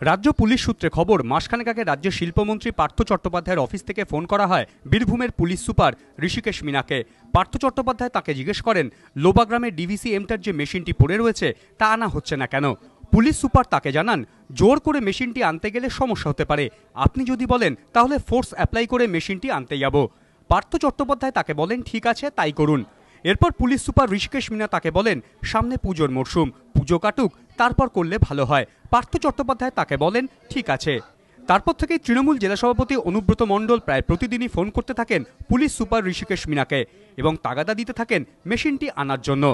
রাজ্য পুলিশ সূত্রে খবর, মাসখানেক আগে রাজ্যের শিল্পমন্ত্রী পার্থ চট্টোপাধ্যায়ের অফিস থেকে ফোন করা হয় বীরভূমের পুলিশ সুপার ঋষিকেশ মিনাকে। পার্থ চট্টোপাধ্যায় তাকে জিজ্ঞেস করেন, লোবাগ্রামে ডিভিসি এমটার যে মেশিনটি পড়ে রয়েছে তা আনা হচ্ছে না কেন। পুলিশ সুপার তাকে জানান, জোর করে মেশিনটি আনতে গেলে সমস্যা হতে পারে, আপনি যদি বলেন তাহলে ফোর্স অ্যাপ্লাই করে মেশিনটি আনতে যাব। পার্থ চট্টোপাধ্যায় তাকে বলেন, ঠিক আছে তাই করুন। এরপর পুলিশ সুপার ঋষিকেশ মিনা তাকে বলেন, সামনে পুজোর মরশুম, পুজো কাটুক, তারপর করলে ভালো হয়। পার্থ চট্টোপাধ্যায় তাকে বলেন, ঠিক আছে। তারপর থেকেই তৃণমূল জেলা সভাপতি অনুব্রত মণ্ডল প্রায় প্রতিদিনই ফোন করতে থাকেন পুলিশ সুপার ঋষিকেশ মিনাকে এবং তাগাদা দিতে থাকেন মেশিনটি আনার জন্য।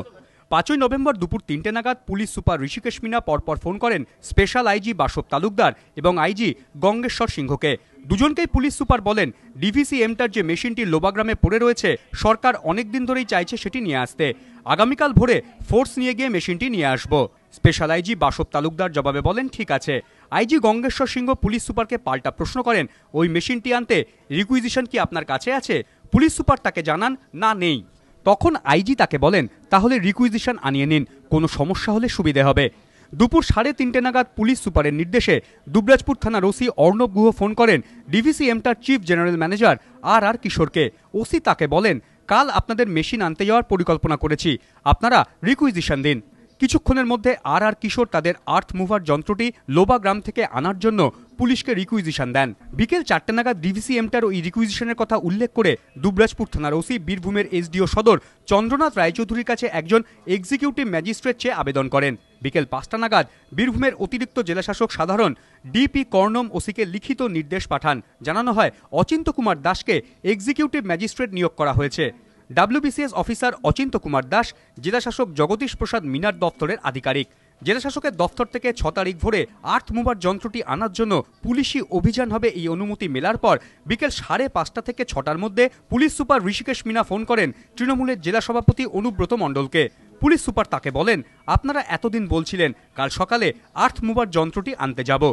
5ই নভেম্বর দুপুর 3টে নাগাদ পুলিশ সুপার ঋষিকেশ মিনা পরপর ফোন করেন স্পেশাল আইজি বাসব তালুকদার এবং আইজি গঙ্গেশ্বর সিংহকে। দুজনকেই পুলিশ সুপার বলেন, ডিভিসি এমটার যে মেশিনটি লোবাগ্রামে পড়ে রয়েছে, সরকার অনেকদিন ধরেই চাইছে সেটি নিয়ে আসতে। আগামীকাল ভোরে ফোর্স নিয়ে গিয়ে মেশিনটি নিয়ে আসবো। স্পেশাল আইজি বাসব তালুকদার জবাবে বলেন, ঠিক আছে। আইজি গঙ্গেশ্বর সিংহ পুলিশ সুপারকে পাল্টা প্রশ্ন করেন, ওই মেশিনটি আনতে রিকুইজিশন কি আপনার কাছে আছে? পুলিশ সুপার তাকে জানান, না নেই। তখন আইজি তাকে বলেন, তাহলে রিকুইজিশন আনিয়ে নিন, কোনো সমস্যা হলে সুবিধে হবে। দুপুর 3:30 নাগাদ পুলিশ সুপারের নির্দেশে দুবরাজপুর থানার ওসি অর্ণব গুহ ফোন করেন ডিভিসি এমটার চিফ জেনারেল ম্যানেজার আর কিশোরকে। ওসি তাকে বলেন, কাল আপনাদের মেশিন আনতে যাওয়ার পরিকল্পনা করেছি, আপনারা রিকুইজিশন দিন। কিছুক্ষণের মধ্যে আর কিশোর তাদের আর্থ মুভার যন্ত্রটি লোবা গ্রাম থেকে আনার জন্য পুলিশকে রিকুইজিশন দেন। বিকেল 4টে নাগাদ ডিভিসি এমটার ওই রিকুইজিশনের কথা উল্লেখ করে দুবরাজপুর থানার ওসি বীরভূমের এসডিও সদর চন্দ্রনাথ রায়চৌধুরীর কাছে একজন এক্সিকিউটিভ ম্যাজিস্ট্রেট চেয়ে আবেদন করেন। বিকেল 5টা নাগাদ বীরভূমের অতিরিক্ত জেলাশাসক সাধারণ ডিপি কর্ণম ওসিকে লিখিত নির্দেশ পাঠান। জানানো হয়, অচিন্ত কুমার দাসকে এক্সিকিউটিভ ম্যাজিস্ট্রেট নিয়োগ করা হয়েছে। ডাব্লিউবিসিএস অফিসার অচিন্ত কুমার দাস জেলাশাসক জগদীশ প্রসাদ মিনার দপ্তরের আধিকারিক। জেলাশাসকের দপ্তর থেকে 6 তারিখ ভোরে আর্থ মুভার যন্ত্রটি আনার জন্য পুলিশি অভিযান হবে। এই অনুমতি মেলার পর বিকেল 5:30 থেকে 6টার মধ্যে police super Rishikesh Meena phone করেন তৃণমূলের জেলা সভাপতি অনুব্রত মণ্ডলকে। পুলিশ সুপার তাকে বলেন, আপনারা এতদিন বলছিলেন কাল সকালে আর্থ মুভার যন্ত্রটি আনতে যাব।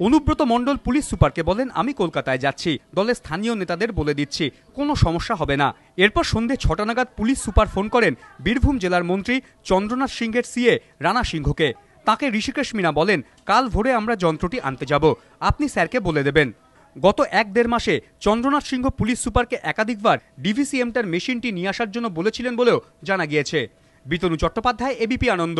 অনুব্রত মণ্ডল পুলিশ সুপারকে বলেন, আমি কলকাতায় যাচ্ছি, দলের স্থানীয় নেতাদের বলে দিচ্ছি, কোনো সমস্যা হবে না। এরপর সন্ধে 6টা নাগাদ পুলিশ সুপার ফোন করেন বীরভূম জেলার মন্ত্রী চন্দ্রনাথ সিংহের সিএ রানা সিংহকে। তাকে ঋষিকেশ মিনা বলেন, কাল ভোরে আমরা যন্ত্রটি আনতে যাব, আপনি স্যারকে বলে দেবেন। গত 1-1.5 মাসে চন্দ্রনাথ সিংহ পুলিশ সুপারকে একাধিকবার ডিভিসি এমটার মেশিনটি নিয়ে আসার জন্য বলেছিলেন বলেও জানা গিয়েছে। বিতনু চট্টোপাধ্যায়, এবিপি আনন্দ।